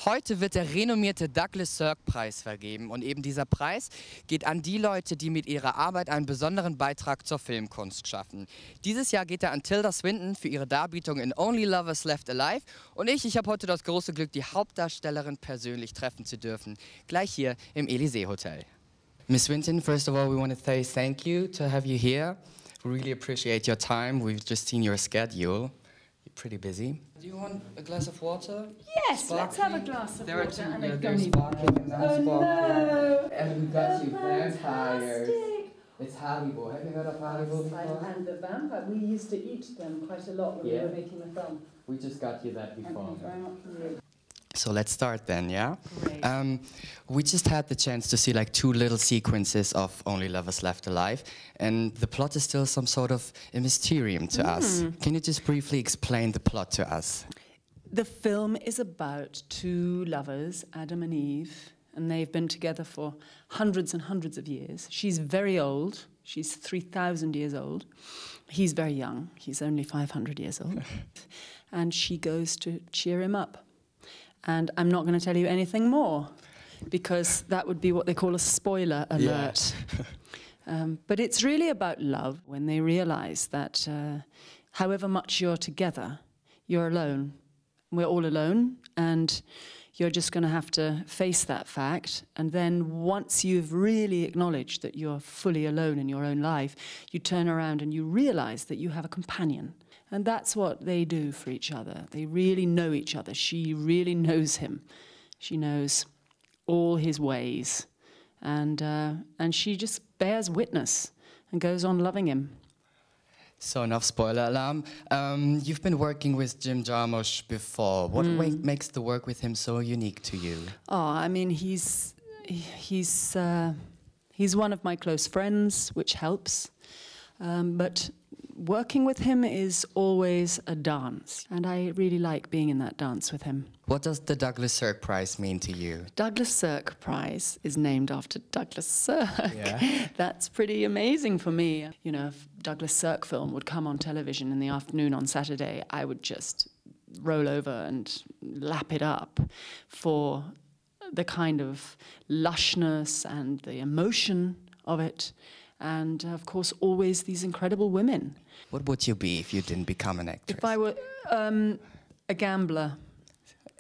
Heute wird der renommierte Douglas-Sirk-Preis vergeben und eben dieser Preis geht an die Leute, die mit ihrer Arbeit einen besonderen Beitrag zur Filmkunst schaffen. Dieses Jahr geht er an Tilda Swinton für ihre Darbietung in Only Lovers Left Alive und ich habe heute das große Glück, die Hauptdarstellerin persönlich treffen zu dürfen, gleich hier im Elysee Hotel. Miss Swinton, first of all, we want to say thank you to have you here. We really appreciate your time. We've just seen your schedule. You're pretty busy. Do you want a glass of water? Yes, sparkling? let's have a glass of there water are two, and a there's gummy. sparkling and non-sparkling. No! And we got you vampires. Fantastic. It's Haribo. Have you heard of Haribo before? And the vampire. We used to eat them quite a lot when we were making the film. We just got you that before. Thank you very much indeed. So let's start then, yeah? Great. We just had the chance to see like 2 little sequences of Only Lovers Left Alive, and the plot is still some sort of a mysterium to us. Can you just briefly explain the plot to us? The film is about 2 lovers, Adam and Eve, and they've been together for hundreds and hundreds of years. She's very old. She's 3,000 years old. He's very young. He's only 500 years old. And she goes to cheer him up. And I'm not going to tell you anything more, because that would be what they call a spoiler alert. Yeah. But it's really about love, when they realize that however much you're together, you're alone. We're all alone, and you're just going to have to face that fact. And then once you've really acknowledged that you're fully alone in your own life, you turn around and you realize that you have a companion. And that's what they do for each other. They really know each other. She really knows him. She knows all his ways. And she just bears witness and goes on loving him. So enough spoiler alarm. You've been working with Jim Jarmusch before. What makes the work with him so unique to you? Oh, I mean, he's one of my close friends, which helps. But working with him is always a dance, and I really like being in that dance with him. What does the Douglas-Sirk-Preis mean to you? Douglas-Sirk-Preis is named after Douglas Sirk. Yeah. That's pretty amazing for me. You know, if Douglas Sirk film would come on television in the afternoon on Saturday, I would just roll over and lap it up for the kind of lushness and the emotion of it. And, of course, always these incredible women. What would you be if you didn't become an actress? If I were a gambler.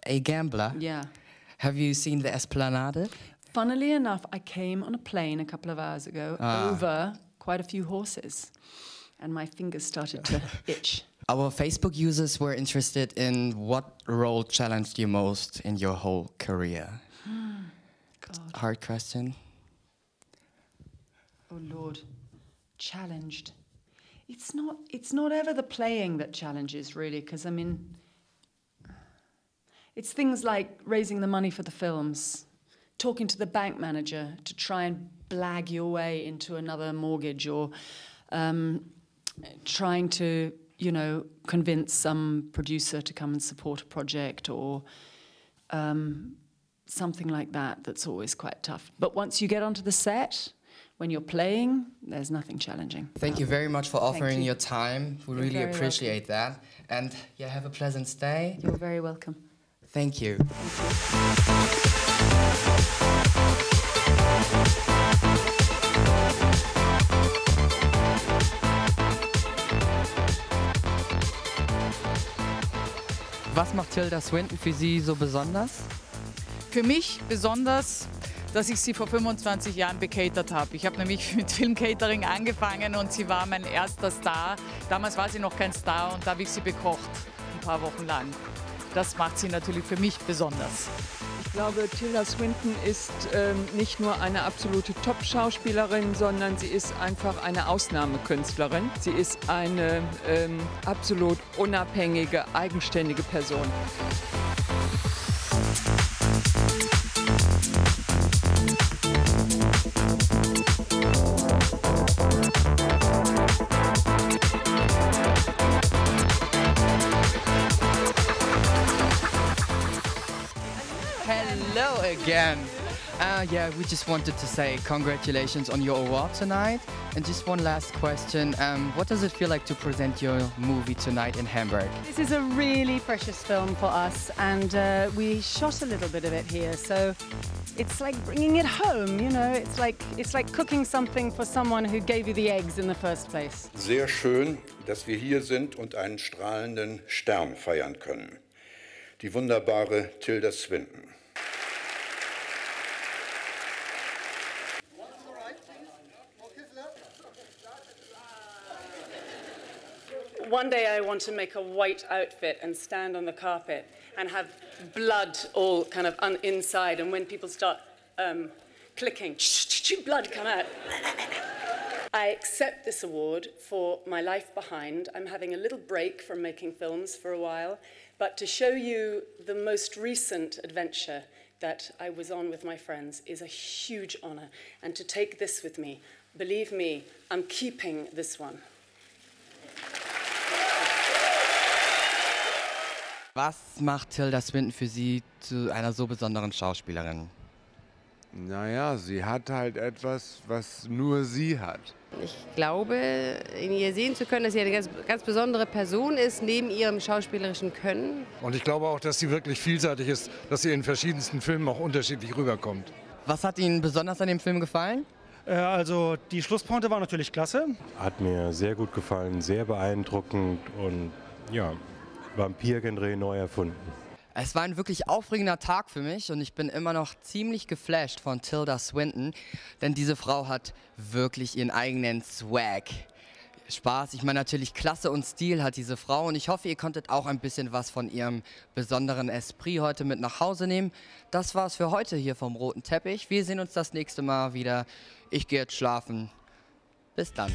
A gambler? Yeah. Have you seen the Esplanade? Funnily enough, I came on a plane a couple of hours ago over quite a few horses, and my fingers started to itch. Our Facebook users were interested in what role challenged you most in your whole career. God. Hard question. Oh Lord, challenged. It's not ever the playing that challenges, really, because I mean, it's things like raising the money for the films, talking to the bank manager to try and blag your way into another mortgage, or trying to, you know, convince some producer to come and support a project, or something like that. That's always quite tough. But once you get onto the set, when you're playing, there's nothing challenging. Thank you very much for offering your time. We really appreciate that. And yeah, have a pleasant stay. You're very welcome. Thank you. Was macht Tilda Swinton für Sie so besonders? Für mich besonders, dass ich sie vor 25 Jahren bekatert habe. Ich habe nämlich mit Filmcatering angefangen und sie war mein erster Star. Damals war sie noch kein Star und da habe ich sie bekocht, ein paar Wochen lang. Das macht sie natürlich für mich besonders. Ich glaube, Tilda Swinton ist nicht nur eine absolute Top-Schauspielerin, sondern sie ist einfach eine Ausnahmekünstlerin. Sie ist eine absolut unabhängige, eigenständige Person. Hello again. Yeah, we just wanted to say congratulations on your award tonight. And just one last question. What does it feel like to present your movie tonight in Hamburg? This is a really precious film for us, and we shot a little bit of it here, so it's like bringing it home, you know. It's like cooking something for someone who gave you the eggs in the first place. Sehr schön, dass wir hier sind und einen strahlenden Stern feiern können. Die wunderbare Tilda Swinton. One day I want to make a white outfit and stand on the carpet and have blood all kind of inside, and when people start clicking, blood come out. I accept this award for my life behind. I'm having a little break from making films for a while, but to show you the most recent adventure that I was on with my friends is a huge honor, and to take this with me, believe me, I'm keeping this one. Was macht Tilda Swinton für Sie zu einer so besonderen Schauspielerin? Naja, sie hat halt etwas, was nur sie hat. Ich glaube, in ihr sehen zu können, dass sie eine ganz besondere Person ist, neben ihrem schauspielerischen Können. Und ich glaube auch, dass sie wirklich vielseitig ist, dass sie in verschiedensten Filmen auch unterschiedlich rüberkommt. Was hat Ihnen besonders an dem Film gefallen? Also die Schlusspointe war natürlich klasse. Hat mir sehr gut gefallen, sehr beeindruckend und ja, Vampir-Genre neu erfunden. Es war ein wirklich aufregender Tag für mich und ich bin immer noch ziemlich geflasht von Tilda Swinton, denn diese Frau hat wirklich ihren eigenen Swag. Spaß, ich meine natürlich Klasse und Stil hat diese Frau und ich hoffe, ihr konntet auch ein bisschen was von ihrem besonderen Esprit heute mit nach Hause nehmen. Das war's für heute hier vom Roten Teppich. Wir sehen uns das nächste Mal wieder. Ich gehe jetzt schlafen. Bis dann.